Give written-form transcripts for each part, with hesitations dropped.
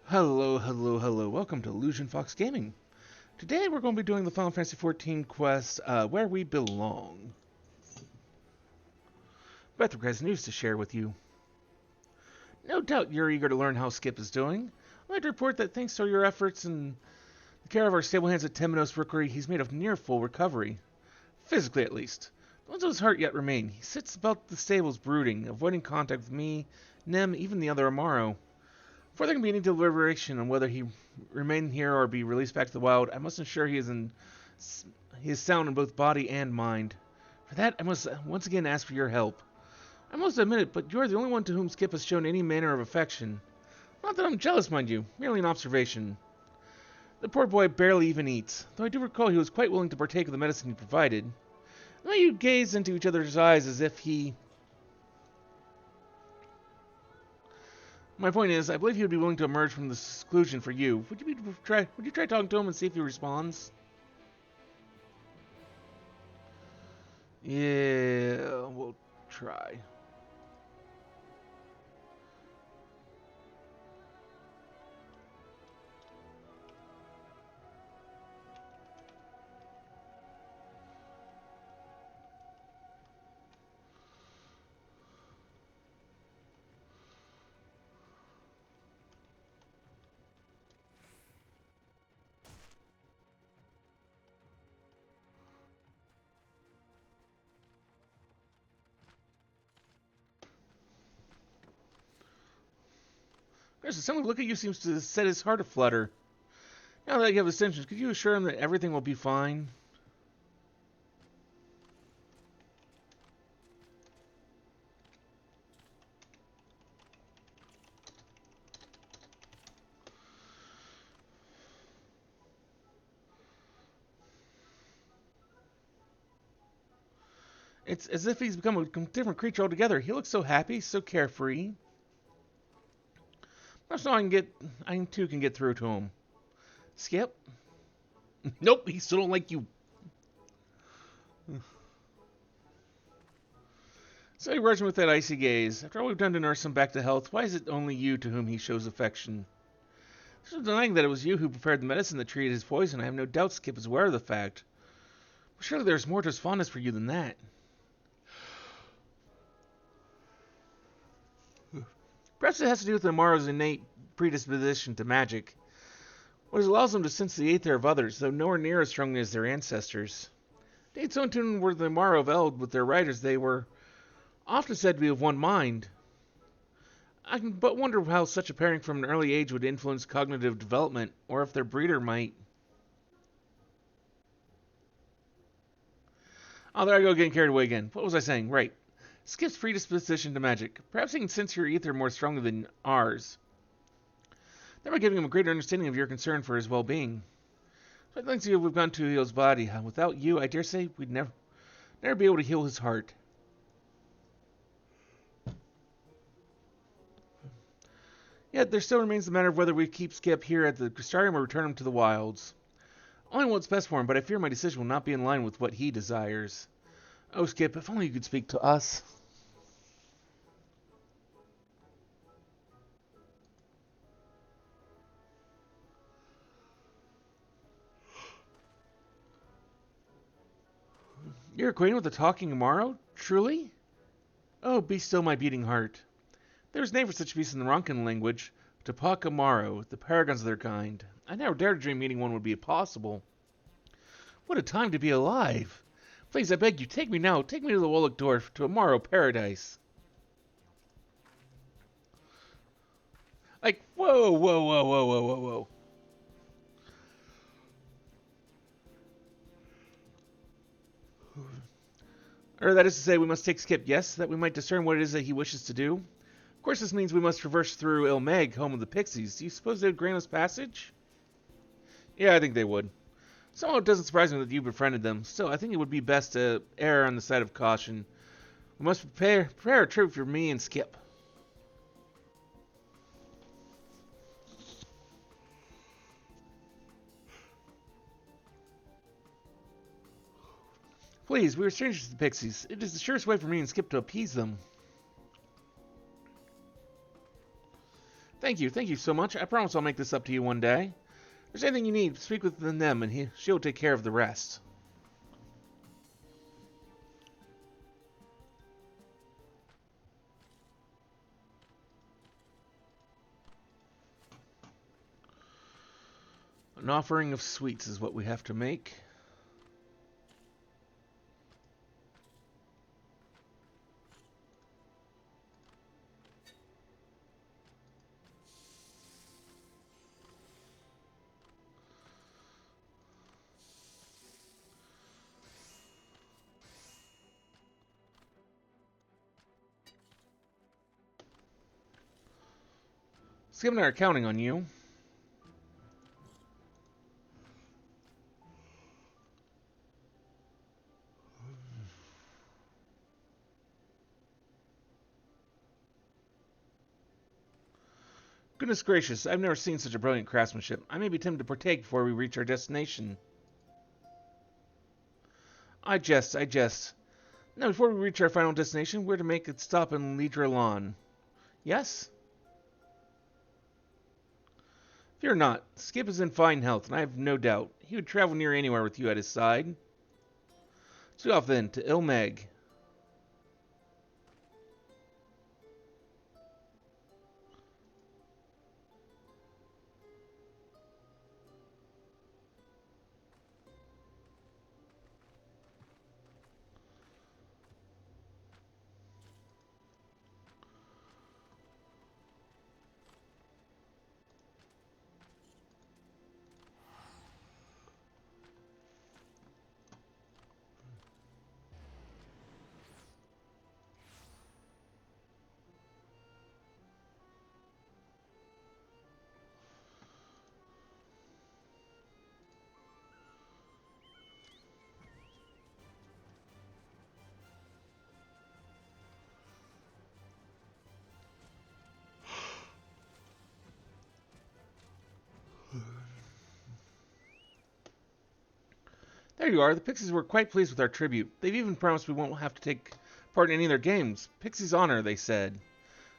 Hello, hello, hello. Welcome to Illusion Fox Gaming. Today we're going to be doing the Final Fantasy XIV quest, Where We Belong. Bethrick has news to share with you. No doubt you're eager to learn how Skip is doing. I'd like to report that thanks to your efforts and the care of our stable hands at Temenos Rookery, he's made a near full recovery. Physically, at least. The wounds of his heart yet remain. He sits about the stables brooding, avoiding contact with me, Nem, even the other Amaro. Before there can be any deliberation on whether he remain here or be released back to the wild, I must ensure he is sound in both body and mind. For that, I must once again ask for your help. I must admit it, but you are the only one to whom Skip has shown any manner of affection. Not that I'm jealous, mind you, merely an observation. The poor boy barely even eats, though I do recall he was quite willing to partake of the medicine you provided. The way you gaze into each other's eyes as if he... My point is, I believe he would be willing to emerge from the seclusion for you. Would you try talking to him and see if he responds? Yeah, we'll try. Chris, some look at you seems to set his heart aflutter. Now that you have ascensions, could you assure him that everything will be fine? It's as if he's become a different creature altogether. He looks so happy, so carefree. Perhaps now I too can get through to him. Skip? Nope, he still don't like you. So he rushed with that icy gaze. After all we've done to nurse him back to health, why is it only you to whom he shows affection? There's no denying that it was you who prepared the medicine that treated his poison. I have no doubt Skip is aware of the fact. But surely there's more to his fondness for you than that. Perhaps it has to do with Amaro's innate predisposition to magic, which allows them to sense the aether of others, though nowhere near as strongly as their ancestors. Indeed, so in tune were the Amaro of Eld with their writers, they were often said to be of one mind. I can but wonder how such a pairing from an early age would influence cognitive development, or if their breeder might... Oh, there I go getting carried away again. What was I saying? Right. Skip's predisposition to magic. Perhaps he can sense your ether more strongly than ours, thereby giving him a greater understanding of your concern for his well-being. So thanks to you, we've gone to heal his body. Without you, I dare say we'd never be able to heal his heart. Yet there still remains the matter of whether we keep Skip here at the Crystarium or return him to the wilds. Only what's best for him, but I fear my decision will not be in line with what he desires. Oh, Skip, if only you could speak to us. You're acquainted with the talking Amaro? Truly? Oh, be still my beating heart. There's a name for such beasts in the Ronkin language. Tapak Amaro, the paragons of their kind. I never dared to dream meeting one would be possible. What a time to be alive! Please, I beg you, take me now. Take me to the Woloch Dorf, to Amaro paradise. Like, whoa, whoa, whoa, whoa, whoa, whoa, whoa. Or that is to say, we must take Skip, yes, that we might discern what it is that he wishes to do. Of course, this means we must traverse through Ilmeg, home of the Pixies. Do you suppose they would grant us passage? Yeah, I think they would. Somehow it doesn't surprise me that you befriended them. Still, I think it would be best to err on the side of caution. We must prepare a trip for me and Skip. Please, we are strangers to the Pixies. It is the surest way for me and Skip to appease them. Thank you so much. I promise I'll make this up to you one day. If there's anything you need, speak with them and she'll take care of the rest. An offering of sweets is what we have to make. Skip and I are counting on you. Goodness gracious, I've never seen such a brilliant craftsmanship. I may be tempted to partake before we reach our destination. I jest. Now, before we reach our final destination, we're to make a stop in Lidra. Yes? Fear not. Skip is in fine health, and I have no doubt he would travel near anywhere with you at his side. So off then, to Ilmeg. There you are. The Pixies were quite pleased with our tribute. They've even promised we won't have to take part in any of their games. Pixies honor, they said.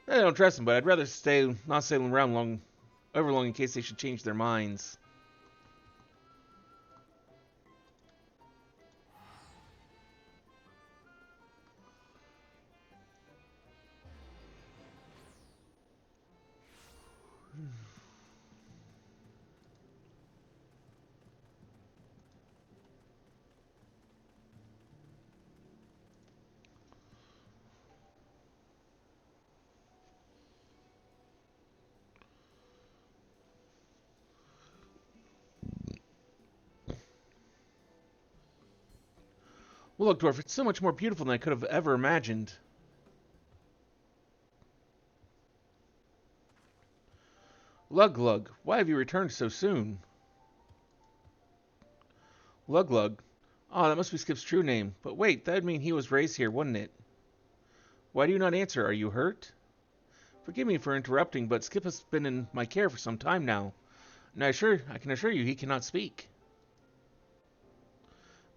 I don't trust them, but I'd rather not stay around over long in case they should change their minds. Well, look, Dwarf, it's so much more beautiful than I could have ever imagined. Lug, why have you returned so soon? Lug. Ah, that must be Skip's true name. But wait, that would mean he was raised here, wouldn't it? Why do you not answer? Are you hurt? Forgive me for interrupting, but Skip has been in my care for some time now. And I can assure you he cannot speak.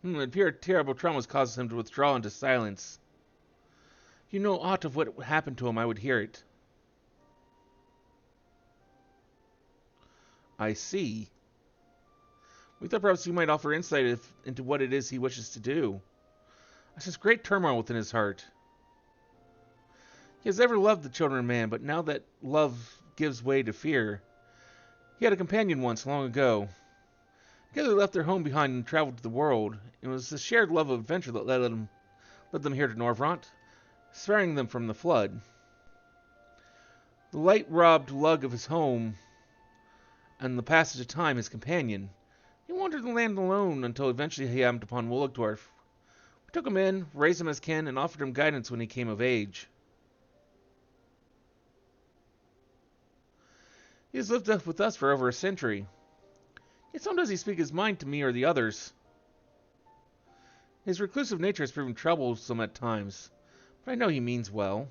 It appears terrible traumas causes him to withdraw into silence. If you know aught of what happened to him, I would hear it. I see. We thought perhaps you might offer insight into what it is he wishes to do. I sense great turmoil within his heart. He has ever loved the children of man, but now that love gives way to fear. He had a companion once, long ago. Together they left their home behind and traveled to the world. It was the shared love of adventure that led them here to Norvrant, sparing them from the flood. The light robbed Lug of his home, and the passage of time his companion. He wandered the land alone until eventually he happened upon Willigdorf. We took him in, raised him as kin, and offered him guidance when he came of age. He has lived with us for over a century. Yet sometimes he speaks his mind to me or the others. His reclusive nature has proven troublesome at times, but I know he means well.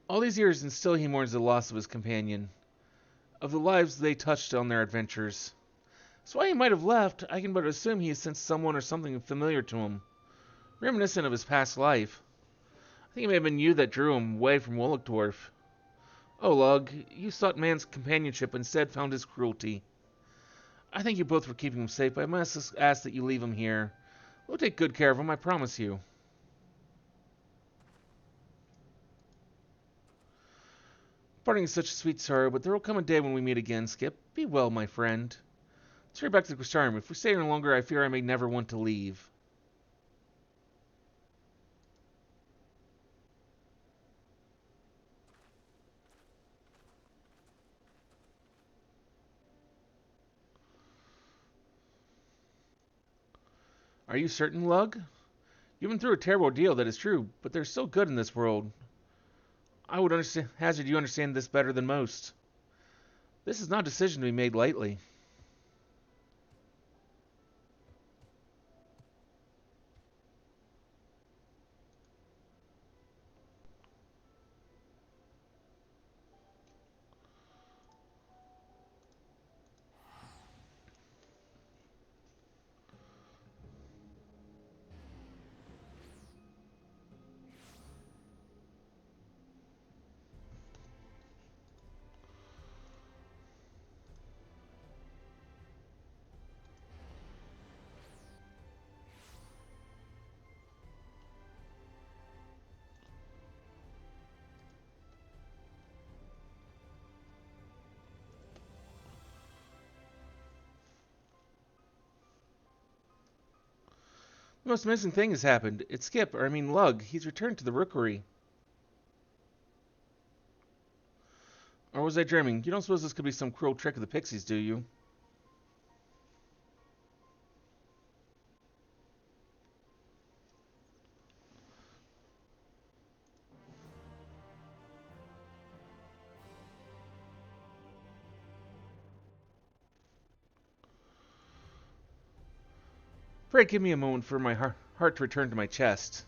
All these years and still he mourns the loss of his companion, of the lives they touched on their adventures. So why he might have left, I can but assume he has sensed someone or something familiar to him, reminiscent of his past life. I think it may have been you that drew him away from Willigdorf. Oh, Lug, you sought man's companionship and instead found his cruelty. I thank you both for keeping him safe, but I must ask that you leave him here. We'll take good care of him, I promise you. Parting is such a sweet sorrow, but there will come a day when we meet again, Skip. Be well, my friend. Let's hurry back to the Crystarium. If we stay any longer, I fear I may never want to leave. Are you certain, Lug? You've been through a terrible ordeal, that is true, but there's still good in this world. I would hazard you understand this better than most. This is not a decision to be made lightly. The most amazing thing has happened. It's Skip, or I mean Lug. He's returned to the rookery. Or was I dreaming? You don't suppose this could be some cruel trick of the pixies, do you? Pray give me a moment for my heart to return to my chest.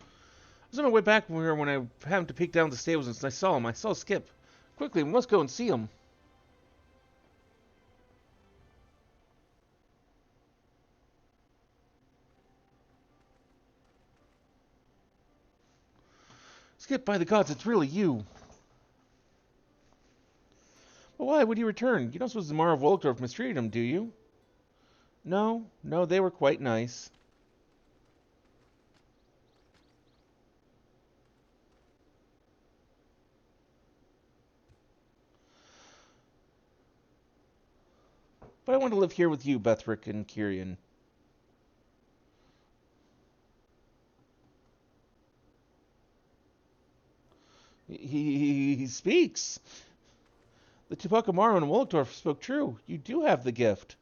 I was on my way back from here when I happened to peek down the stables and I saw him. I saw Skip. Quickly, we must go and see him. Skip, by the gods, it's really you. But why would he return? You don't suppose the Mar of Wolkdorf mistreated him, do you? No, they were quite nice. But I want to live here with you, Bethric and Kyrian. He speaks. The Tupacamaro and Wolkdorf spoke true. You do have the gift.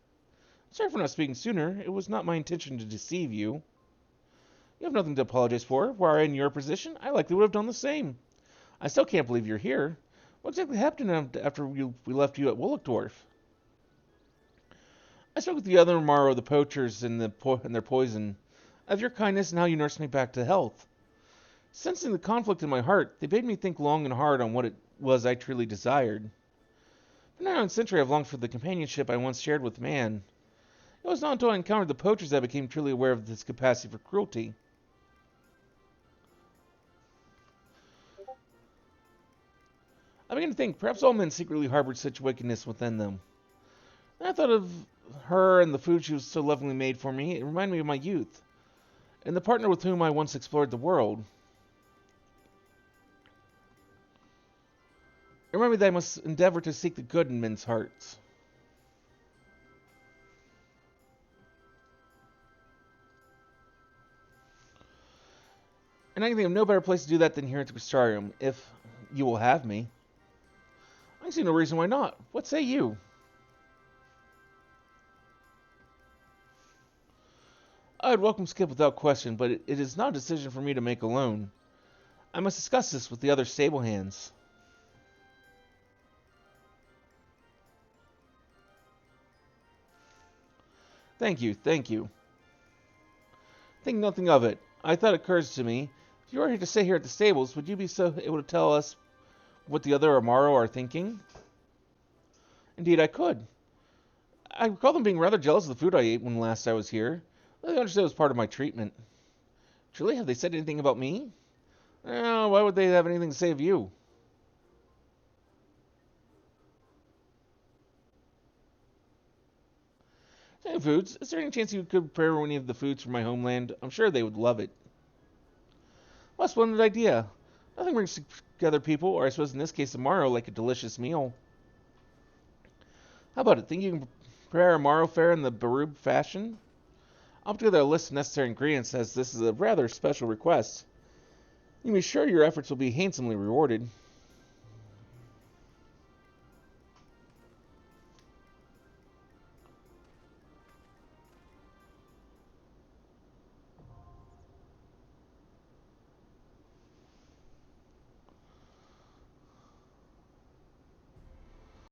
Sorry for not speaking sooner. It was not my intention to deceive you. You have nothing to apologize for. Were I in your position, I likely would have done the same. I still can't believe you're here. What exactly happened after we left you at Wolkdorf? I spoke with the other Morrow, the poachers, and their poison, of your kindness and how you nursed me back to health. Sensing the conflict in my heart, they bade me think long and hard on what it was I truly desired. For now in a century I've longed for the companionship I once shared with man. It was not until I encountered the poachers that I became truly aware of this capacity for cruelty. I began to think perhaps all men secretly harbored such wickedness within them. And I thought of her and the food she was so lovingly made for me. It reminded me of my youth, and the partner with whom I once explored the world. It reminded me that I must endeavor to seek the good in men's hearts. And I can think of no better place to do that than here at the Crystarium, if you will have me. I see no reason why not. What say you? I'd welcome Skip without question, but it is not a decision for me to make alone. I must discuss this with the other stable hands. Thank you. Think nothing of it. I thought it occurs to me, if you were here to stay here at the stables, would you be so able to tell us what the other Amaro are thinking? Indeed, I could. I recall them being rather jealous of the food I ate when last I was here. They understood it was part of my treatment. Truly, have they said anything about me? Oh, why would they have anything to say of you? Hey, foods, is there any chance you could prepare any of the foods from my homeland? I'm sure they would love it. What a splendid idea. Nothing brings together people, or I suppose in this case tomorrow, like a delicious meal. How about it? Think you can prepare a morrow fare in the Barub fashion? I'll put together a list of necessary ingredients as this is a rather special request. You may be sure your efforts will be handsomely rewarded.